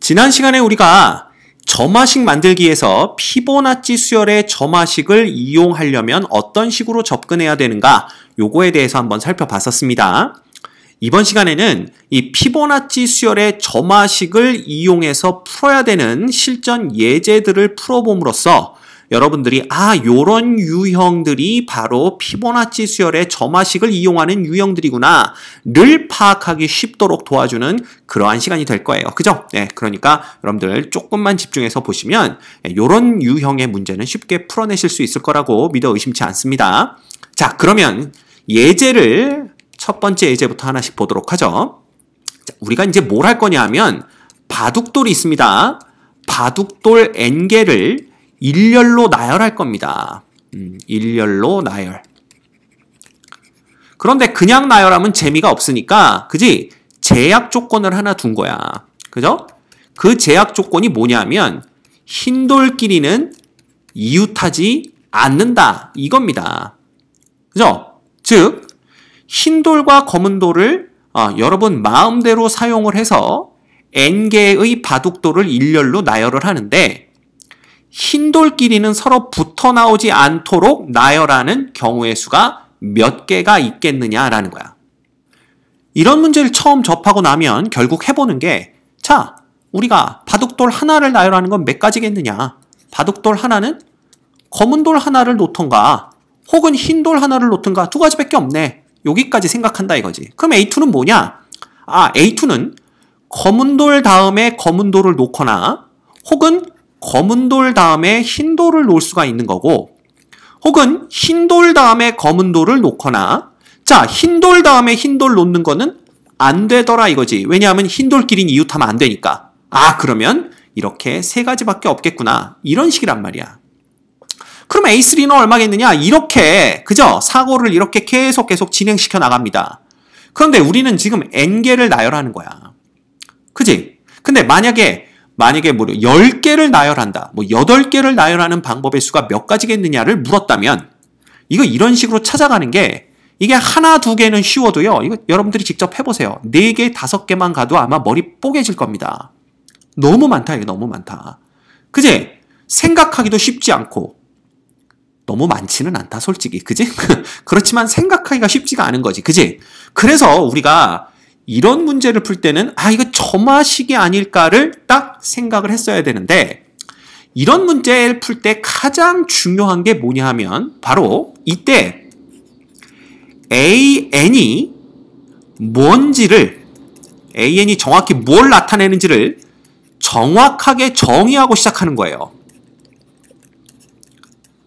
지난 시간에 우리가 점화식 만들기에서 피보나치 수열의 점화식을 이용하려면 어떤 식으로 접근해야 되는가 요거에 대해서 한번 살펴봤었습니다. 이번 시간에는 이 피보나치 수열의 점화식을 이용해서 풀어야 되는 실전 예제들을 풀어봄으로써 여러분들이 요런 유형들이 바로 피보나치 수열의 점화식을 이용하는 유형들이구나 를 파악하기 쉽도록 도와주는 그러한 시간이 될 거예요. 그죠? 네, 그러니까 여러분들 조금만 집중해서 보시면 요런 유형의 문제는 쉽게 풀어내실 수 있을 거라고 믿어 의심치 않습니다. 자, 그러면 예제를 첫 번째 예제부터 하나씩 보도록 하죠. 자, 우리가 이제 뭘 할 거냐 하면 바둑돌이 있습니다. 바둑돌 n개를 일렬로 나열할 겁니다. 일렬로 나열. 그런데 그냥 나열하면 재미가 없으니까, 그지? 제약 조건을 하나 둔 거야. 그죠? 그 제약 조건이 뭐냐면, 흰 돌끼리는 이웃하지 않는다. 이겁니다. 그죠? 즉, 흰 돌과 검은 돌을 여러분 마음대로 사용을 해서 n개의 바둑돌을 일렬로 나열을 하는데, 흰 돌끼리는 서로 붙어 나오지 않도록 나열하는 경우의 수가 몇 개가 있겠느냐라는 거야. 이런 문제를 처음 접하고 나면 결국 해보는 게, 자, 우리가 바둑돌 하나를 나열하는 건 몇 가지겠느냐? 바둑돌 하나는 검은 돌 하나를 놓던가 혹은 흰 돌 하나를 놓던가 두 가지밖에 없네. 여기까지 생각한다 이거지. 그럼 A2는 뭐냐? A2는 검은 돌 다음에 검은 돌을 놓거나 혹은 검은 돌 다음에 흰 돌을 놓을 수가 있는 거고, 혹은 흰 돌 다음에 검은 돌을 놓거나, 자, 흰 돌 다음에 흰 돌 놓는 거는 안 되더라 이거지. 왜냐하면 흰 돌끼리는 이웃하면 안 되니까. 그러면 이렇게 세 가지밖에 없겠구나. 이런 식이란 말이야. 그럼 A3는 얼마겠느냐? 이렇게, 그죠? 사고를 이렇게 계속 진행시켜 나갑니다. 그런데 우리는 지금 n개를 나열하는 거야. 그지? 근데 만약에 10개를 나열한다, 8개를 나열하는 방법의 수가 몇 가지겠느냐를 물었다면, 이거 이런 식으로 찾아가는 게, 이게 하나, 두 개는 쉬워도요, 이거 여러분들이 직접 해보세요. 4개, 5개만 가도 아마 머리 뽀개질 겁니다. 너무 많다, 이게 너무 많다. 그지? 생각하기도 쉽지 않고, 너무 많지는 않다, 솔직히. 그지? 그렇지만 생각하기가 쉽지가 않은 거지. 그지? 그래서 우리가 이런 문제를 풀 때는 이거 점화식이 아닐까를 딱 생각을 했어야 되는데, 이런 문제를 풀 때 가장 중요한 게 뭐냐 하면 바로 이때 AN이 뭔지를, AN이 정확히 뭘 나타내는지를 정확하게 정의하고 시작하는 거예요.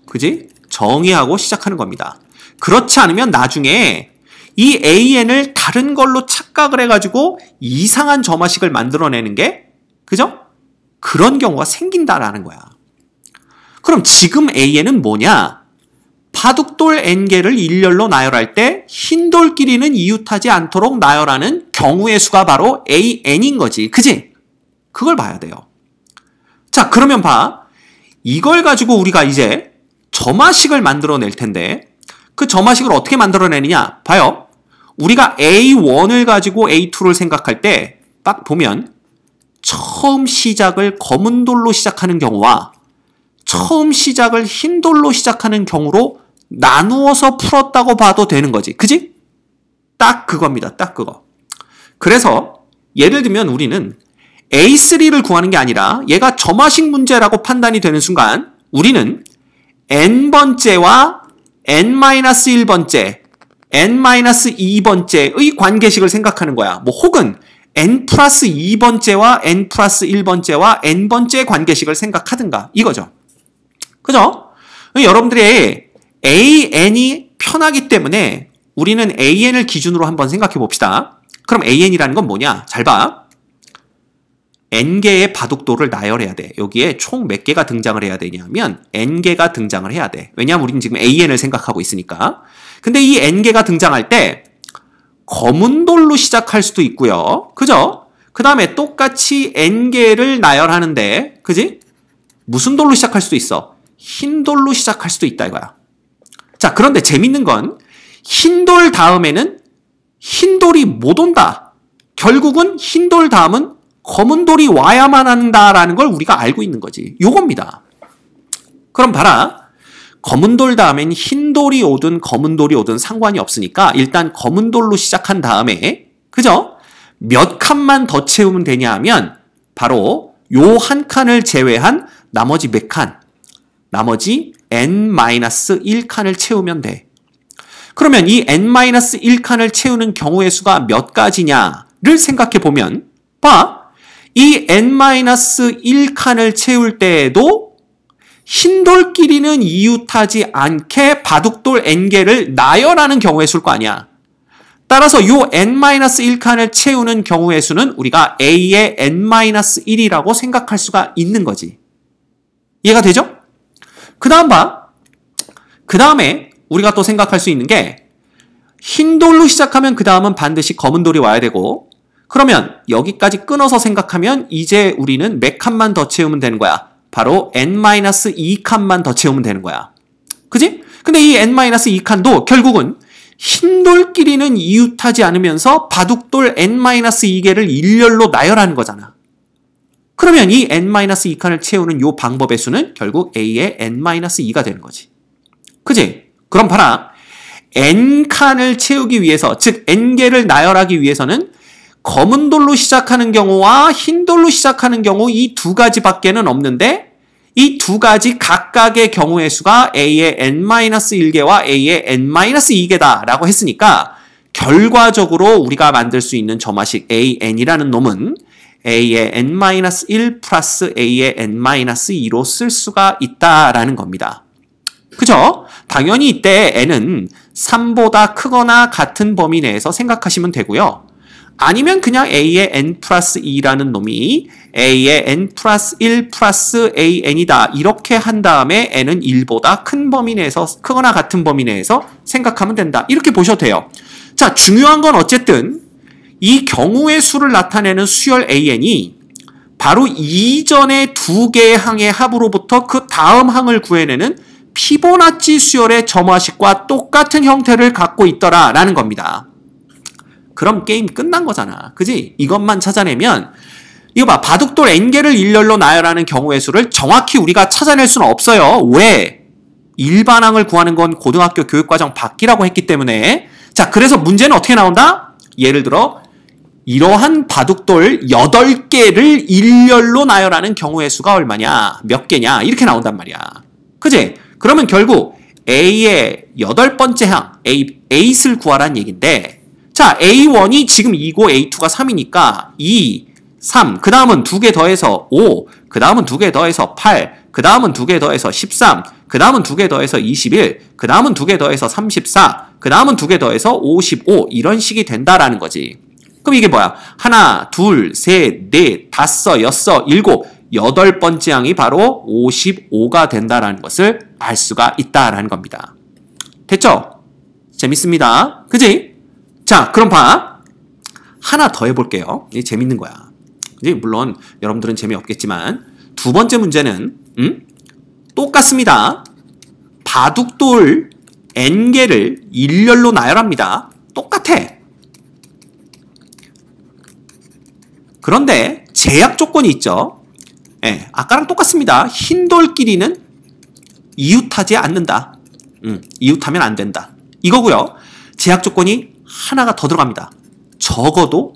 그지? 정의하고 시작하는 겁니다. 그렇지 않으면 나중에 이 AN을 다른 걸로 착각을 해가지고 이상한 점화식을 만들어내는 게, 그죠? 그런 경우가 생긴다라는 거야. 그럼 지금 AN은 뭐냐? 바둑돌 n개를 일렬로 나열할 때 흰 돌끼리는 이웃하지 않도록 나열하는 경우의 수가 바로 AN인 거지. 그지? 그걸 봐야 돼요. 자, 그러면 봐. 이걸 가지고 우리가 이제 점화식을 만들어낼 텐데, 그 점화식을 어떻게 만들어내느냐? 봐요. 우리가 A1을 가지고 A2를 생각할 때 딱 보면 처음 시작을 검은 돌로 시작하는 경우와 처음 시작을 흰 돌로 시작하는 경우로 나누어서 풀었다고 봐도 되는 거지. 그지? 딱 그겁니다. 딱 그거. 그래서 예를 들면 우리는 A3를 구하는 게 아니라 얘가 점화식 문제라고 판단이 되는 순간 우리는 n번째와 n-1번째, n-2번째의 관계식을 생각하는 거야. 혹은 n+2번째와 n+1번째와 n번째 관계식을 생각하든가 이거죠. 그죠? 여러분들이 AN이 편하기 때문에 우리는 AN을 기준으로 한번 생각해 봅시다. 그럼 AN이라는 건 뭐냐? 잘 봐. n개의 바둑돌을 나열해야 돼. 여기에 총 몇 개가 등장을 해야 되냐면 n개가 등장을 해야 돼. 왜냐하면 우리는 지금 AN을 생각하고 있으니까. 근데 이 n개가 등장할 때 검은 돌로 시작할 수도 있고요. 그죠? 그 다음에 똑같이 n개를 나열하는데, 그지? 무슨 돌로 시작할 수도 있어? 흰 돌로 시작할 수도 있다 이거야. 자, 그런데 재밌는 건 흰 돌 다음에는 흰 돌이 못 온다. 결국은 흰 돌 다음은 검은 돌이 와야만 한다라는 걸 우리가 알고 있는 거지. 요겁니다. 그럼 봐라. 검은 돌 다음엔 흰 돌이 오든 검은 돌이 오든 상관이 없으니까 일단 검은 돌로 시작한 다음에 그죠? 몇 칸만 더 채우면 되냐 하면 바로 요 한 칸을 제외한 나머지 몇 칸? 나머지 n-1칸을 채우면 돼. 그러면 이 n-1칸을 채우는 경우의 수가 몇 가지냐를 생각해 보면 봐. 이 n-1칸을 채울 때에도 흰돌끼리는 이웃하지 않게 바둑돌 n개를 나열하는 경우의 수일 거 아니야. 따라서 요 n-1칸을 채우는 경우의 수는 우리가 a의 n-1이라고 생각할 수가 있는 거지. 이해가 되죠? 그 다음 봐. 그 다음에 우리가 또 생각할 수 있는 게 흰돌로 시작하면 그 다음은 반드시 검은 돌이 와야 되고 그러면 여기까지 끊어서 생각하면 이제 우리는 몇 칸만 더 채우면 되는 거야. 바로 n-2칸만 더 채우면 되는 거야. 그지? 근데 이 n-2칸도 결국은 흰돌끼리는 이웃하지 않으면서 바둑돌 n-2개를 일렬로 나열하는 거잖아. 그러면 이 n-2칸을 채우는 요 방법의 수는 결국 a의 n-2가 되는 거지. 그지? 그럼 봐라. n칸을 채우기 위해서, 즉 n개를 나열하기 위해서는 검은 돌로 시작하는 경우와 흰 돌로 시작하는 경우 이 두 가지밖에는 없는데 이 두 가지 각각의 경우의 수가 a의 n-1개와 a의 n-2개다 라고 했으니까 결과적으로 우리가 만들 수 있는 점화식 an이라는 놈은 a의 n-1 플러스 a의 n-2로 쓸 수가 있다라는 겁니다. 그죠? 당연히 이때 n은 3보다 크거나 같은 범위 내에서 생각하시면 되고요. 아니면 그냥 a의 n 플러스 2라는 놈이 a의 n 플러스 1 플러스 an이다. 이렇게 한 다음에 n은 1보다 큰 범위 내에서 크거나 같은 범위 내에서 생각하면 된다. 이렇게 보셔도 돼요. 자, 중요한 건 어쨌든 이 경우의 수를 나타내는 수열 an이 바로 이전의 두 개의 항의 합으로부터 그 다음 항을 구해내는 피보나치 수열의 점화식과 똑같은 형태를 갖고 있더라라는 겁니다. 그럼 게임 끝난 거잖아. 그지? 이것만 찾아내면 이거 봐. 바둑돌 n개를 일렬로 나열하는 경우의 수를 정확히 우리가 찾아낼 수는 없어요. 왜? 일반항을 구하는 건 고등학교 교육과정 밖이라고 했기 때문에 자, 그래서 문제는 어떻게 나온다? 예를 들어 이러한 바둑돌 8개를 일렬로 나열하는 경우의 수가 얼마냐? 몇 개냐? 이렇게 나온단 말이야. 그지? 그러면 결국 A의 8번째 항, A를 구하라는 얘기인데 자, A1이 지금 2고 A2가 3이니까 2, 3, 그 다음은 2개 더해서 5, 그 다음은 2개 더해서 8, 그 다음은 2개 더해서 13, 그 다음은 2개 더해서 21, 그 다음은 2개 더해서 34, 그 다음은 2개 더해서 55 이런 식이 된다라는 거지. 그럼 이게 뭐야? 하나, 둘, 셋, 넷, 다섯, 여섯, 일곱, 8번째 항이 바로 55가 된다라는 것을 알 수가 있다라는 겁니다. 됐죠? 재밌습니다. 그지? 자, 그럼 봐. 하나 더 해볼게요. 이게 재밌는 거야. 그지? 물론 여러분들은 재미없겠지만 두 번째 문제는 똑같습니다. 바둑돌 n개를 일렬로 나열합니다. 똑같아. 그런데 제약 조건이 있죠. 예, 아까랑 똑같습니다. 흰돌끼리는 이웃하지 않는다. 이웃하면 안 된다. 이거고요. 제약 조건이 하나가 더 들어갑니다. 적어도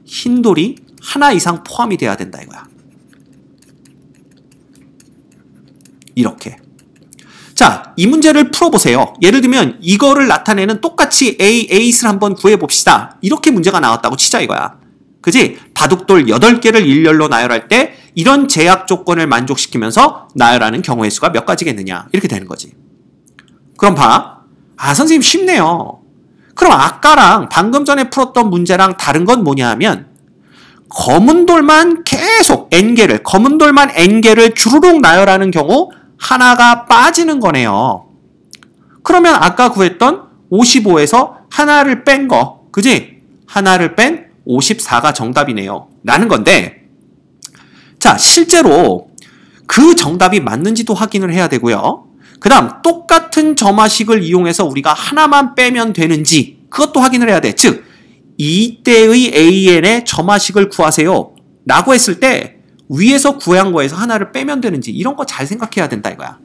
흰돌이 하나 이상 포함이 돼야 된다 이거야. 이렇게. 자, 이 문제를 풀어보세요. 예를 들면 이거를 나타내는 똑같이 A를 한번 구해봅시다. 이렇게 문제가 나왔다고 치자 이거야. 그지? 바둑돌 8개를 일렬로 나열할 때 이런 제약 조건을 만족시키면서 나열하는 경우의 수가 몇 가지겠느냐. 이렇게 되는 거지. 그럼 봐. 아, 선생님 쉽네요. 그럼 아까랑 방금 전에 풀었던 문제랑 다른 건 뭐냐 하면 검은 돌만 계속 n개를, 검은 돌만 n개를 주르륵 나열하는 경우 하나가 빠지는 거네요. 그러면 아까 구했던 55에서 하나를 뺀 거, 그지? 하나를 뺀 54가 정답이네요. 라는 건데, 자, 실제로 그 정답이 맞는지도 확인을 해야 되고요. 그 다음, 똑같은 점화식을 이용해서 우리가 하나만 빼면 되는지, 그것도 확인을 해야 돼. 즉, 이때의 AN의 점화식을 구하세요 라고 했을 때 위에서 구한 거에서 하나를 빼면 되는지 이런 거 잘 생각해야 된다 이거야.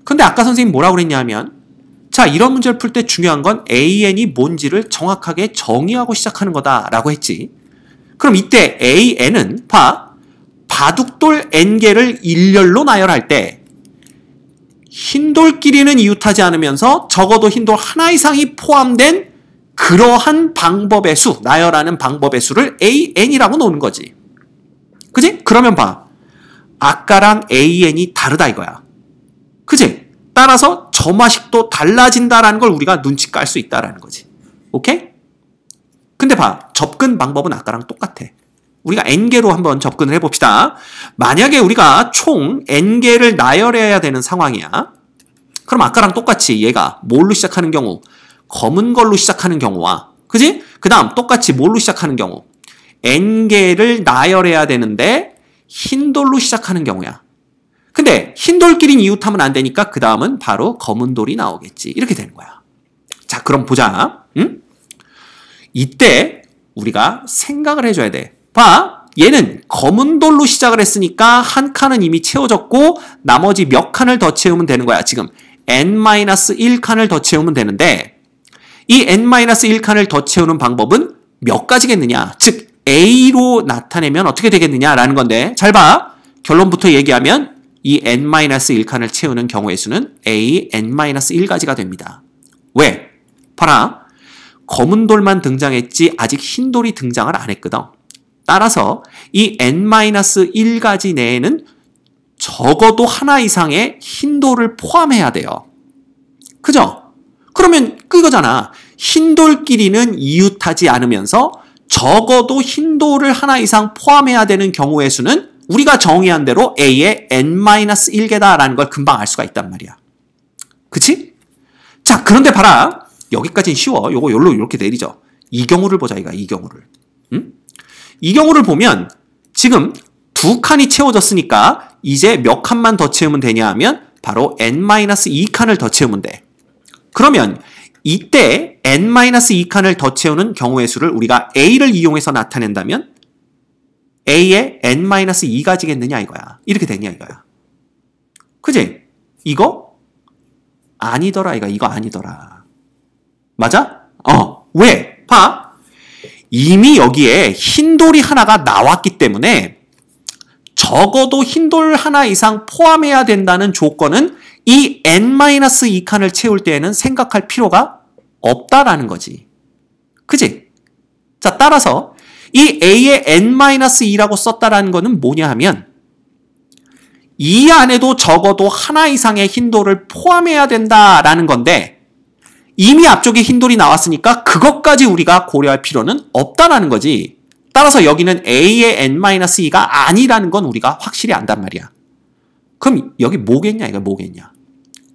근데 아까 선생님 뭐라고 그랬냐 하면 자, 이런 문제를 풀 때 중요한 건 AN이 뭔지를 정확하게 정의하고 시작하는 거다라고 했지. 그럼 이때 AN은 바둑돌 N개를 일렬로 나열할 때 흰돌끼리는 이웃하지 않으면서 적어도 흰돌 하나 이상이 포함된 그러한 방법의 수, 나열하는 방법의 수를 AN이라고 놓는 거지. 그지? 그러면 봐. 아까랑 AN이 다르다 이거야. 그지? 따라서 점화식도 달라진다라는 걸 우리가 눈치 깔 수 있다라는 거지. 오케이? 근데 봐. 접근 방법은 아까랑 똑같아. 우리가 N개로 한번 접근을 해봅시다. 만약에 우리가 총 N개를 나열해야 되는 상황이야. 그럼 아까랑 똑같이 얘가 뭘로 시작하는 경우? 검은 걸로 시작하는 경우와 그지? 그 다음 똑같이 뭘로 시작하는 경우? N개를 나열해야 되는데 흰돌로 시작하는 경우야. 근데 흰돌끼리 이웃하면 안 되니까 그 다음은 바로 검은 돌이 나오겠지. 이렇게 되는 거야. 자, 그럼 보자. 응? 이때 우리가 생각을 해줘야 돼. 봐. 얘는 검은 돌로 시작을 했으니까 한 칸은 이미 채워졌고 나머지 몇 칸을 더 채우면 되는 거야. 지금 n-1칸을 더 채우면 되는데 이 n-1칸을 더 채우는 방법은 몇 가지겠느냐. 즉 A로 나타내면 어떻게 되겠느냐라는 건데 잘 봐. 결론부터 얘기하면 이 n-1칸을 채우는 경우의 수는 A n-1가지가 됩니다. 왜? 봐라. 검은 돌만 등장했지 아직 흰 돌이 등장을 안 했거든. 따라서 이 n-1가지 내에는 적어도 하나 이상의 흰 돌을 포함해야 돼요. 그죠? 그러면 그거잖아. 흰 돌끼리는 이웃하지 않으면서 적어도 흰 돌을 하나 이상 포함해야 되는 경우의 수는 우리가 정의한 대로 A의 n-1개다라는 걸 금방 알 수가 있단 말이야. 그치? 자, 그런데 봐라. 여기까지는 쉬워. 요거 여기로 이렇게 내리죠. 이 경우를 보자, 이 경우를. 응? 이 경우를 보면 지금 두 칸이 채워졌으니까 이제 몇 칸만 더 채우면 되냐 하면 바로 n-2칸을 더 채우면 돼. 그러면 이때 n-2칸을 더 채우는 경우의 수를 우리가 A를 이용해서 나타낸다면 A의 n-2가지겠느냐 이거야. 이렇게 되냐 이거야. 그지? 이거? 아니더라 이거 아니더라. 맞아? 왜? 봐. 이미 여기에 흰돌이 하나가 나왔기 때문에 적어도 흰돌 하나 이상 포함해야 된다는 조건은 이 n-2칸을 채울 때에는 생각할 필요가 없다라는 거지. 그지? 자, 따라서 이 A의 n-2라고 썼다라는 거는 뭐냐 하면 이 안에도 적어도 하나 이상의 흰돌을 포함해야 된다라는 건데 이미 앞쪽에 흰돌이 나왔으니까 그것까지 우리가 고려할 필요는 없다라는 거지. 따라서 여기는 A의 n-2가 아니라는 건 우리가 확실히 안단 말이야. 그럼 여기 뭐겠냐 이거 뭐겠냐.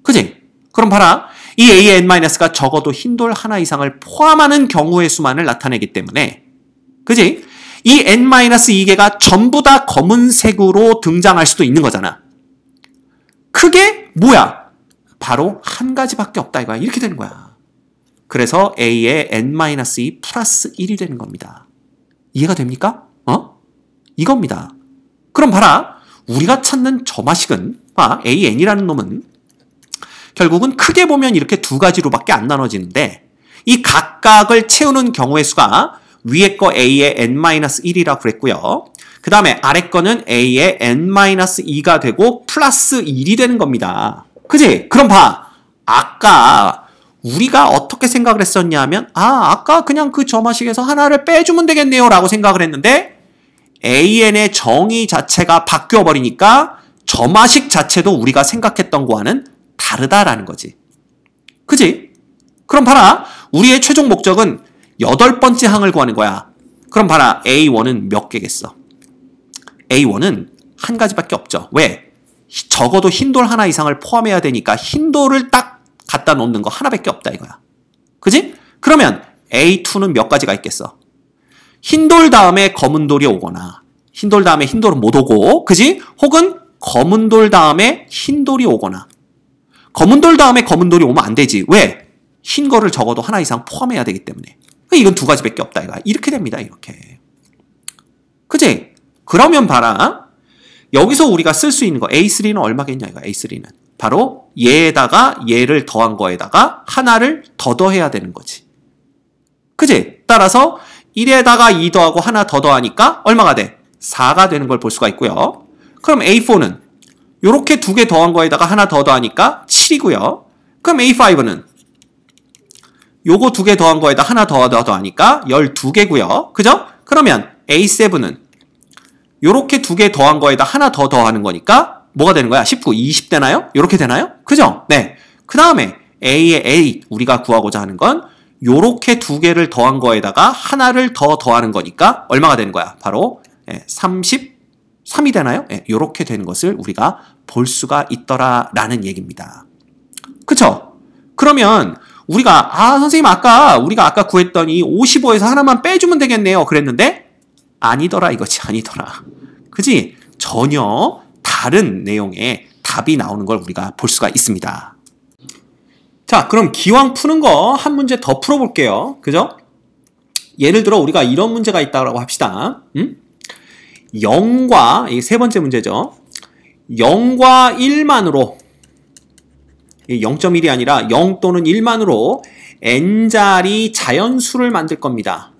그지? 그럼 봐라. 이 A의 n-가 적어도 흰돌 하나 이상을 포함하는 경우의 수만을 나타내기 때문에 그지? 이 n-2개가 전부 다 검은색으로 등장할 수도 있는 거잖아. 그게 뭐야? 바로 한 가지밖에 없다 이거야. 이렇게 되는 거야. 그래서 A의 n-2 플러스 1이 되는 겁니다. 이해가 됩니까? 이겁니다. 그럼 봐라. 우리가 찾는 점화식은 AN이라는 놈은 결국은 크게 보면 이렇게 두 가지로밖에 안 나눠지는데 이 각각을 채우는 경우의 수가 위에 거 A의 n-1이라고 그랬고요. 그 다음에 아래 거는 A의 n-2가 되고 플러스 1이 되는 겁니다. 그지? 그럼 봐. 아까 우리가 어떻게 생각을 했었냐 하면 아까 그냥 그 점화식에서 하나를 빼주면 되겠네요 라고 생각을 했는데 AN의 정의 자체가 바뀌어버리니까 점화식 자체도 우리가 생각했던 거와는 다르다라는 거지. 그지? 그럼 봐라. 우리의 최종 목적은 8번째 항을 구하는 거야. 그럼 봐라. A1은 몇 개겠어? A1은 한 가지밖에 없죠. 왜? 적어도 흰돌 하나 이상을 포함해야 되니까 흰돌을 딱 갖다 놓는 거 하나밖에 없다 이거야. 그지? 그러면 A2는 몇 가지가 있겠어? 흰돌 다음에 검은 돌이 오거나 흰돌 다음에 흰돌은 못 오고 그지? 혹은 검은 돌 다음에 흰돌이 오거나 검은 돌 다음에 검은 돌이 오면 안 되지. 왜? 흰 거를 적어도 하나 이상 포함해야 되기 때문에. 이건 두 가지밖에 없다 이거. 이렇게 됩니다. 이렇게. 그지? 그러면 봐라. 여기서 우리가 쓸 수 있는 거 A3는 얼마겠냐 이거. A3는 바로 얘에다가 얘를 더한 거에다가 하나를 더 더해야 되는 거지. 그지? 따라서 1에다가 2 더하고 하나 더 더하니까 얼마가 돼? 4가 되는 걸 볼 수가 있고요. 그럼 A4는 요렇게 두 개 더한 거에다가 하나 더 더하니까 7이고요. 그럼 A5는 요거 두 개 더한 거에다 하나 더 더하니까 12개고요. 그죠? 그러면 A7은 요렇게 두 개 더한 거에다 하나 더 더하는 거니까 뭐가 되는 거야? 19, 20 되나요? 요렇게 되나요? 그죠? 네. 그 다음에 A의 A 우리가 구하고자 하는 건 요렇게 두 개를 더한 거에다가 하나를 더 더하는 거니까 얼마가 되는 거야? 바로 33이 되나요? 요렇게 되는 것을 우리가 볼 수가 있더라라는 얘기입니다. 그쵸? 그러면 우리가 선생님 우리가 아까 구했더니 55에서 하나만 빼주면 되겠네요. 그랬는데 아니더라 이거지. 아니더라. 그지? 전혀 다른 내용의 답이 나오는 걸 우리가 볼 수가 있습니다. 자, 그럼 기왕 푸는 거 한 문제 더 풀어볼게요. 그죠? 예를 들어 우리가 이런 문제가 있다고 합시다. 0과, 이게 세 번째 문제죠. 0과 1만으로 0.1이 아니라 0 또는 1만으로 n자리 자연수를 만들 겁니다.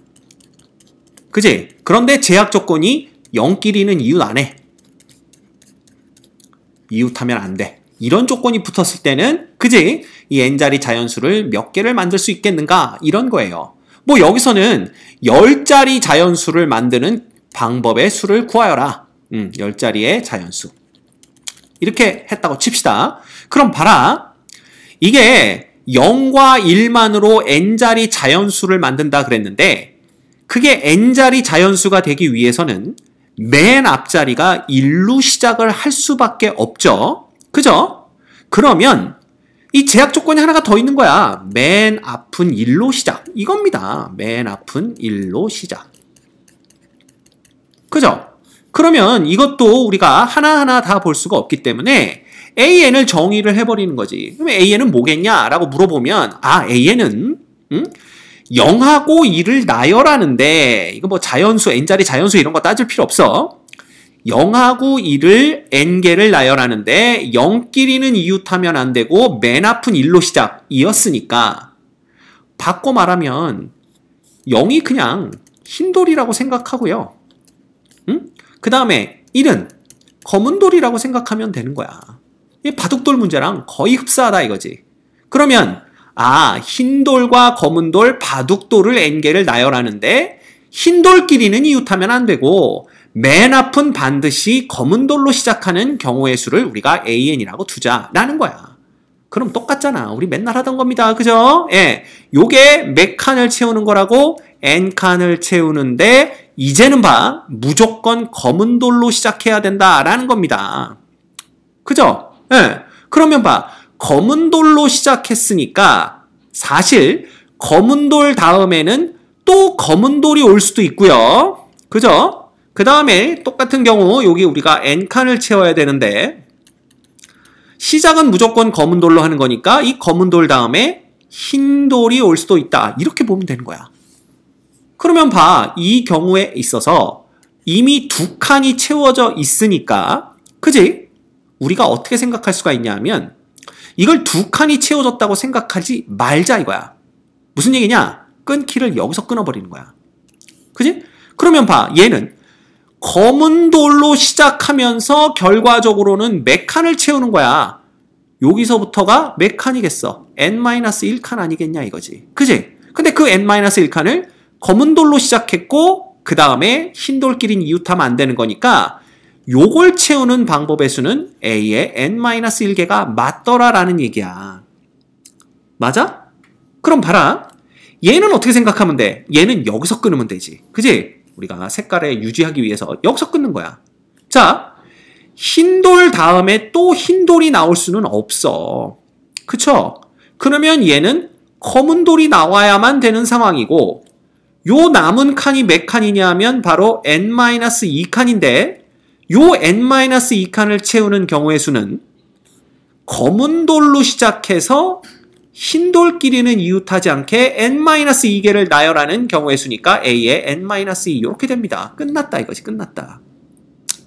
그지? 그런데 제약 조건이 0끼리는 이웃 안 해. 이웃하면 안 돼. 이런 조건이 붙었을 때는 그지? 이 n자리 자연수를 몇 개를 만들 수 있겠는가? 이런 거예요. 뭐 여기서는 10자리 자연수를 만드는 방법의 수를 구하여라. 10자리의 자연수. 이렇게 했다고 칩시다. 그럼 봐라. 이게 0과 1만으로 n자리 자연수를 만든다 그랬는데 그게 n자리 자연수가 되기 위해서는 맨 앞자리가 1로 시작을 할 수밖에 없죠. 그죠? 그러면 이 제약 조건이 하나가 더 있는 거야. 맨 앞은 1로 시작. 이겁니다. 맨 앞은 1로 시작. 그죠? 그러면 이것도 우리가 하나하나 다 볼 수가 없기 때문에 AN을 정의를 해버리는 거지. 그럼 AN은 뭐겠냐? 라고 물어보면 AN은 0하고 2를 나열하는데 이거 뭐 자연수, n자리 자연수 이런 거 따질 필요 없어. 0하고 2를 n개를 나열하는데 0끼리는 이웃하면 안 되고 맨 앞은 1로 시작 이었으니까 바꿔 말하면 0이 그냥 흰돌이라고 생각하고요. 그 다음에 1은 검은 돌이라고 생각하면 되는 거야. 이 바둑돌 문제랑 거의 흡사하다 이거지. 그러면 흰돌과 검은돌, 바둑돌을 n개를 나열하는데 흰돌끼리는 이웃하면 안 되고 맨 앞은 반드시 검은돌로 시작하는 경우의 수를 우리가 AN이라고 두자라는 거야. 그럼 똑같잖아. 우리 맨날 하던 겁니다. 그죠? 예. 요게 몇 칸을 채우는 거라고 n칸을 채우는데 이제는 무조건 검은돌로 시작해야 된다라는 겁니다. 그죠? 예. 그러면 검은돌로 시작했으니까 사실 검은돌 다음에는 또 검은돌이 올 수도 있고요. 그죠? 그 다음에 똑같은 경우 여기 우리가 n칸을 채워야 되는데 시작은 무조건 검은돌로 하는 거니까 이 검은돌 다음에 흰돌이 올 수도 있다. 이렇게 보면 되는 거야. 그러면 이 경우에 있어서 이미 두 칸이 채워져 있으니까 그지? 우리가 어떻게 생각할 수가 있냐 하면 이걸 두 칸이 채워졌다고 생각하지 말자 이거야. 무슨 얘기냐? 끊기를 여기서 끊어버리는 거야. 그지? 그러면 얘는 검은 돌로 시작하면서 결과적으로는 몇 칸을 채우는 거야. 여기서부터가 몇 칸이겠어? n-1칸 아니겠냐 이거지. 그지? 근데 그 n-1칸을 검은 돌로 시작했고 그 다음에 흰 돌끼리는 이웃하면 안 되는 거니까 요걸 채우는 방법의 수는 A의 n-1개가 맞더라라는 얘기야. 맞아? 그럼 봐라. 얘는 어떻게 생각하면 돼? 얘는 여기서 끊으면 되지. 그지? 우리가 색깔에 유지하기 위해서 여기서 끊는 거야. 자, 흰돌 다음에 또 흰돌이 나올 수는 없어. 그쵸? 그러면 얘는 검은 돌이 나와야만 되는 상황이고 요 남은 칸이 몇 칸이냐 하면 바로 n-2칸인데 요 n-2칸을 채우는 경우의 수는 검은 돌로 시작해서 흰돌끼리는 이웃하지 않게 n-2개를 나열하는 경우의 수니까 a의 n-2 이렇게 됩니다. 끝났다 이거지. 끝났다.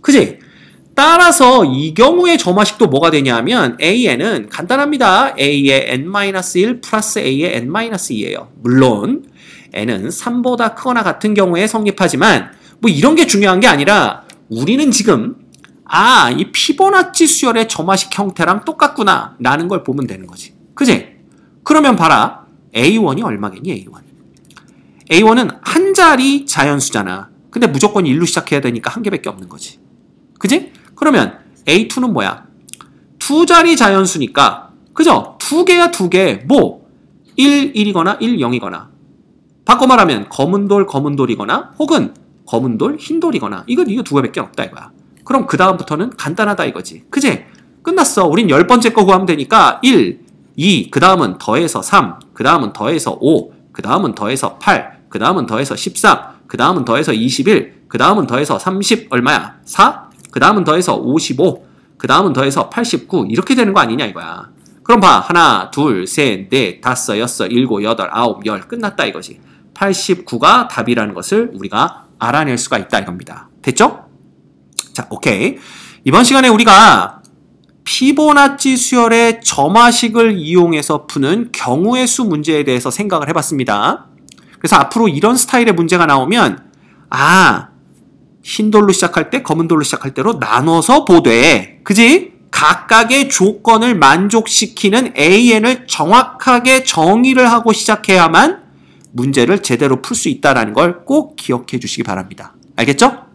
그지? 따라서 이 경우의 점화식도 뭐가 되냐면 a에는 간단합니다. a의 n-1 플러스 a의 n-2예요. 물론 n은 3보다 크거나 같은 경우에 성립하지만 뭐 이런 게 중요한 게 아니라 우리는 지금 이 피보나치 수열의 점화식 형태랑 똑같구나 라는 걸 보면 되는 거지. 그지? 그러면 봐라. A1이 얼마겠니? A1은 한 자리 자연수잖아. 근데 무조건 1로 시작해야 되니까 한 개밖에 없는 거지. 그지? 그러면 A2는 뭐야? 두 자리 자연수니까 그죠? 두 개야 두 개. 뭐 1, 1이거나 1, 0이거나 바꿔 말하면 검은 돌, 검은 돌이거나 혹은 검은 돌, 흰 돌이거나 이거 두 개밖에 없다 이거야. 그럼 그 다음부터는 간단하다 이거지. 그지? 끝났어. 우린 10번째 거 구하면 되니까 1, 2, 그 다음은 더해서 3, 그 다음은 더해서 5, 그 다음은 더해서 8, 그 다음은 더해서 13, 그 다음은 더해서 21, 그 다음은 더해서 30 얼마야? 4? 그 다음은 더해서 55, 그 다음은 더해서 89 이렇게 되는 거 아니냐 이거야. 그럼 봐. 하나, 둘, 셋, 넷, 다섯, 여섯, 일곱, 여덟, 아홉, 열 끝났다 이거지. 89가 답이라는 것을 우리가 알아낼 수가 있다 이겁니다. 됐죠? 자, 오케이. 이번 시간에 우리가 피보나치 수열의 점화식을 이용해서 푸는 경우의 수 문제에 대해서 생각을 해봤습니다. 그래서 앞으로 이런 스타일의 문제가 나오면 흰 돌로 시작할 때 검은 돌로 시작할 때로 나눠서 보되 그지? 각각의 조건을 만족시키는 AN을 정확하게 정의를 하고 시작해야만 문제를 제대로 풀 수 있다는 걸 꼭 기억해 주시기 바랍니다. 알겠죠?